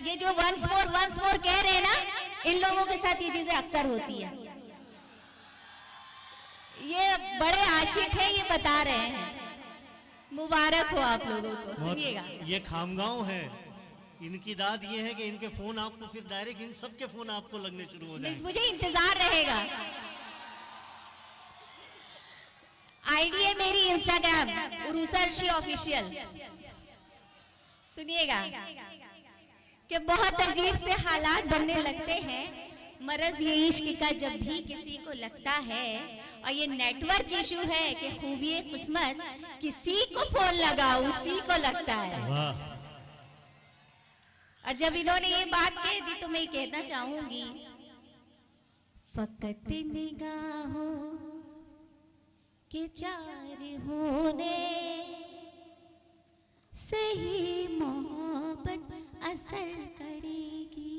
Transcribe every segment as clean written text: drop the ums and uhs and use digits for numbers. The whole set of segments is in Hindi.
ये जो वंस मोर कह रहे हैं ना, इन लोगों के साथ ये चीजें अक्सर होती है। ये बड़े आशिक है, ये बता रहे हैं। मुबारक हो आप लोगों को। सुनिएगा, ये खामगांव है, इनकी दाद ये है कि इनके फोन आपको फिर डायरेक्ट इन सब के फोन आपको लगने शुरू हो जाएंगे। मुझे इंतजार रहेगा। आईडी है मेरी इंस्टाग्राम उरूसा अर्शी ऑफिशियल। सुनिएगा कि बहुत अजीब से हालात बनने लगते हैं, मरज ये इश्क का जब भी किसी को लगता है, और ये नेटवर्क इशू है कि खूबी किस्मत किसी को फोन लगा उसी को लगता है। वाह। और जब इन्होंने ये बात कह दी तो मैं कहना चाहूंगी, फकत निगाहों के चार होने से ही मोहब्बत असर करेगी।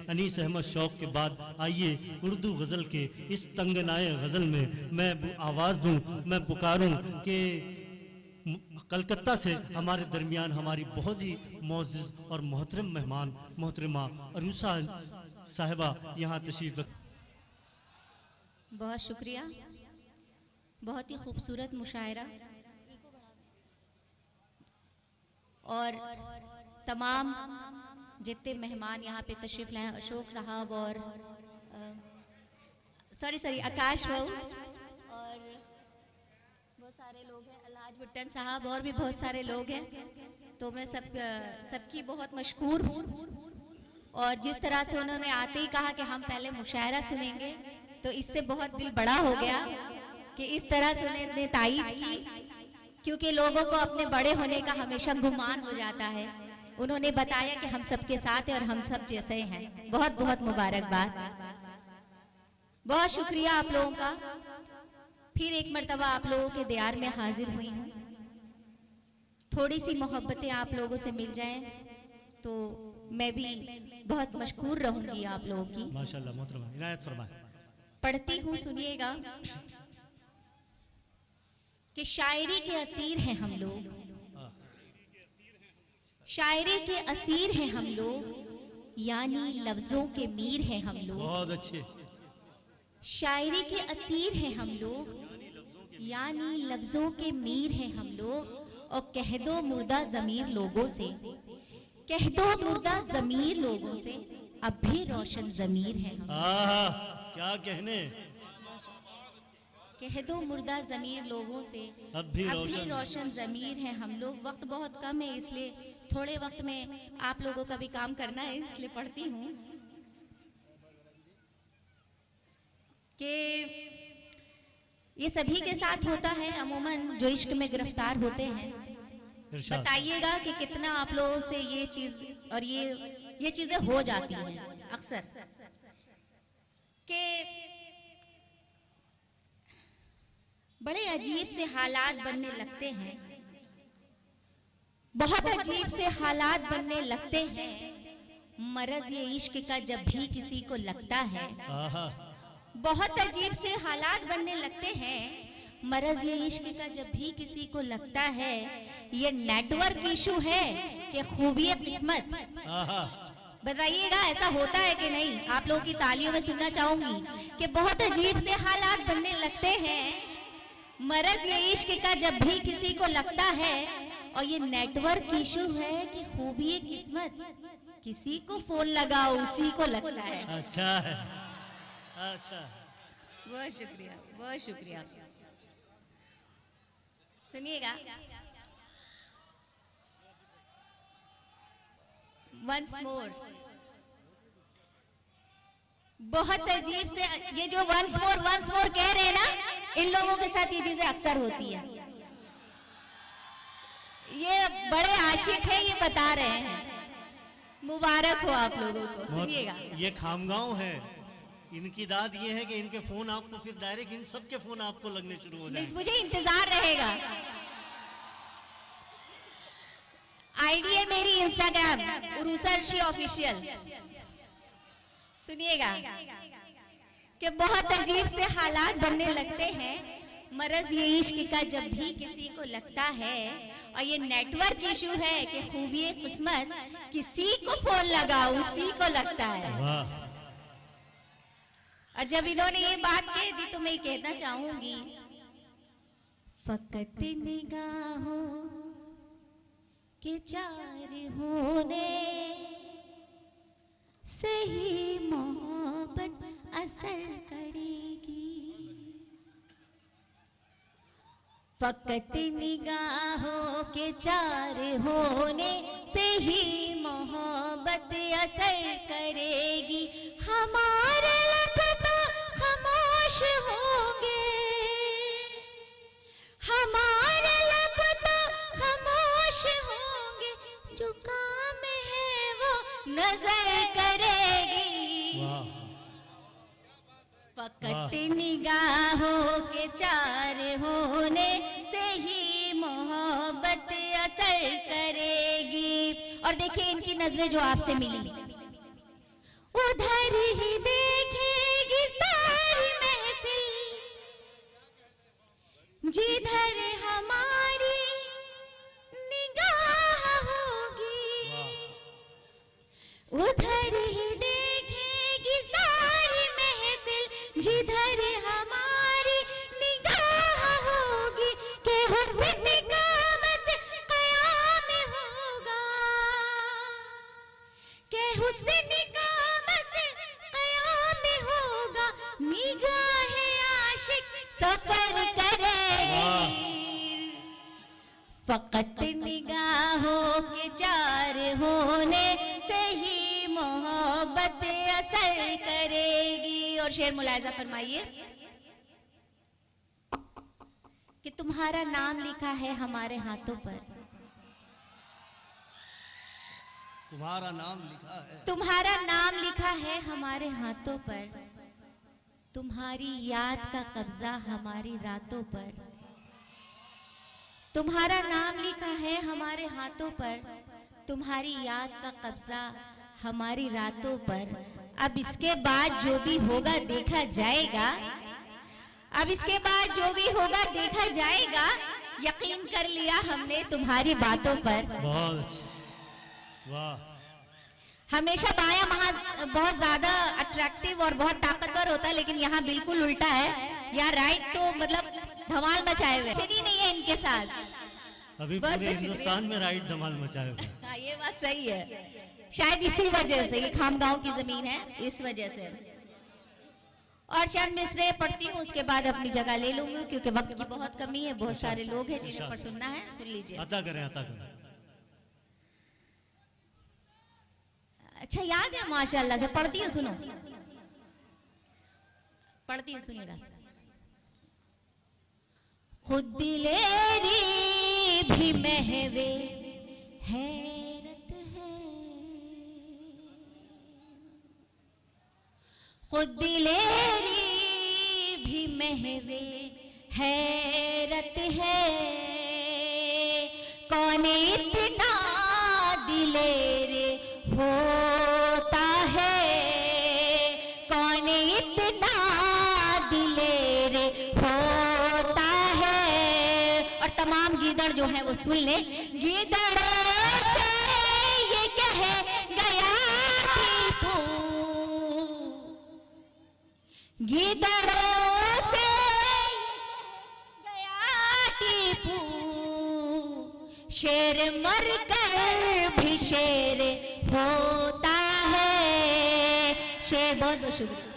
अनीस अहमद शौक के बाद आइए उर्दू गज़ल के इस तंगनाए गज़ल में मैं आवाज़ दूं, मैं पुकारूं कि कलकत्ता से हमारे दरमियान हमारी बहुत ही मोअज़्ज़ज़ और मोहतरम मेहमान मोहतरमा अरूसा साहिबा यहाँ तशरीफ़। बहुत शुक्रिया, बहुत ही खूबसूरत मुशायरा। और तमाम जितने मेहमान यहाँ पे तशरीफ लाए, अशोक साहब और सॉरी आकाश भाऊ और बहुत सारे लोग हैं, अलहाज भुट्टन साहब और भी बहुत सारे लोग हैं। तो मैं सबकी बहुत मशकूर हूँ। और जिस तरह से उन्होंने आते ही कहा कि हम पहले मुशायरा सुनेंगे, तो इससे बहुत दिल बड़ा हो गया कि इस तरह से उन्होंने तायीद की, क्योंकि लोगों को अपने बड़े होने का हमेशा गुमान हो जाता है। उन्होंने बताया कि हम सबके साथ हैं और हम सब जैसे हैं। बहुत बहुत मुबारकबाद, बहुत शुक्रिया आप लोगों का। फिर एक मर्तबा आप लोगों के दयार में हाजिर हुई हूँ। थोड़ी सी मोहब्बतें आप लोगों से मिल जाएं तो मैं भी बहुत मशकूर रहूंगी आप लोगों की। माशाल्लाह मोहतरमा, इनायत फरमाए। पढ़ती हूँ, सुनिएगा कि शायरी के असीर हैं हम लोग, शायरी के असीर हैं हम लोग, यानी लफ्जों के मीर हैं हम लोग। बहुत अच्छे। शायरी के असीर हैं हम लोग, यानी लफ्जों के मीर हैं हम लोग। और कह दो मुर्दा ज़मीर लोगों से, कह दो मुर्दा ज़मीर लोगों से, अब भी रोशन ज़मीर है हम। क्या कहने। कह दो मुर्दा ज़मीर लोगों से, अब भी रोशन ज़मीर है हम लोग। वक्त बहुत कम है, इसलिए थोड़े वक्त में आप लोगों का भी काम करना है, इसलिए पढ़ती हूँ कि ये सभी के साथ होता है अमूमन जो इश्क में गिरफ्तार होते हैं। बताइएगा कि कितना आप लोगों से ये चीज और ये चीजें हो जाती हैं अक्सर, कि बड़े अजीब से हालात बनने लगते हैं, बहुत अजीब से हालात बनने लगते हैं। मरज ये इश्क का जब भी किसी को लगता है, बहुत अजीब से हालात बनने लगते हैं। मरज ये इश्क का जब भी किसी को लगता है, ये नेटवर्क इशू है कि खूबी किस्मत। बताइएगा ऐसा होता है कि नहीं? आप लोगों की तालियों में सुनना चाहूंगी कि बहुत अजीब से हालात बनने लगते हैं। मरज ये इश्क का जब भी किसी को लगता है, और ये नेटवर्क इशू है कि खूबी किस्मत किसी को फोन लगाओ उसी को लगता है। अच्छा है, अच्छा। बहुत शुक्रिया, बहुत शुक्रिया। सुनिएगा, वंस मोर। बहुत अजीब से ये जो वंस मोर कह रहे हैं ना, इन लोगों के साथ ये चीजें अक्सर होती है। ये बड़े आशिक है, ये बता रहे हैं। मुबारक हो आप लोगों को। सुनिएगा, ये खामगांव है, इनकी दाद ये है कि इनके फोन आपको फिर डायरेक्ट इन सबके फोन आपको लगने शुरू हो जाएंगे। मुझे इंतजार रहेगा। आईडी है मेरी इंस्टाग्राम उरूसा अर्शी ऑफिशियल। सुनिएगा कि बहुत अजीब से हालात बनने लगते हैं। मरज ये इश्क का जब भी किसी को लगता है, और ये नेटवर्क इशू है कि खूबी किस्मत किसी को फोन लगा उसी को लगता है। वाह। और जब इन्होंने ये बात कह दी तो मैं कहना चाहूंगी, फकत निगाहों के चार होने से ही मोहब्बत असर करेगी। फकत निगाहों के चार होने से ही मोहब्बत असर करेगी। हमारे लब तो खामोश होंगे, हमारे लब तो खामोश होंगे, जो काम है वो नजर करेगी। वाह। फकत निगाहों के चार होने से ही मोहब्बत असर करेगी। और देखिए इनकी नजरें जो आपसे मिली, उधर ही देखेगी सारी महफिल, जिधर हमारी निगाह होगी, उधर ही देखेगी सारी महफिल, जिधर हमारी निगाह होगी। के हुस्न का बस क़याम होगा, के हुस्न का बस क़याम होगा, निगाह आशिक सफर करेगी। फकत निगाहों के चार होने से ही मोहब्बत असर करेगी। और शेर मुलाहिजा फरमाइए कि तुम्हारा नाम लिखा है हमारे हाथों पर, तुम्हारा नाम लिखा है, तुम्हारा नाम लिखा है हमारे हाथों पर, तुम्हारी याद का कब्जा हमारी रातों पर, तुम्हारा नाम लिखा है हमारे हाथों पर, तुम्हारी याद का कब्जा हमारी रातों पर। अब इसके बाद जो भी होगा देखा जाएगा, अब इसके बाद जो भी होगा देखा जाएगा, यकीन कर लिया हमने तुम्हारी बातों पर। बहुत अच्छा। वाह। हमेशा बायां बहुत ज्यादा अट्रैक्टिव और बहुत ताकतवर होता है, लेकिन यहाँ बिल्कुल उल्टा है। यहाँ राइट तो मतलब धमाल मचाए हुए, चली नहीं है इनके साथ। अभी पूरे हिंदुस्तान में राइट धमाल मचाए हुए। हाँ ये बात सही है, शायद इसी वजह से, ये खामगांव की जमीन है इस वजह से। और चंद मिसरे पढ़ती हूँ, उसके बाद अपनी जगह ले लूंगी क्योंकि वक्त की बहुत कमी है, बहुत सारे लोग हैं जिन्हें पर सुनना है। सुन लीजिए। अता करें, अता करें। अच्छा याद है माशाल्लाह से, पढ़ती हूँ, सुनो, पढ़ती हूँ, सुनिएगा। खुद दिलेरी भी महवे हैरत है, खुद दिलेरी भी महवे हैरत है, कौन इतना दिलेरे होता है, कौन इतना दिलेरे होता है। और तमाम गीदड़ जो है वो सुन ले। गीदड़ों से ये कह गया टीपू, गीदड़ों से गया टीपू, शेर मर कर भी शेर होता है। शेर बहुत बहुत शुक्रिया।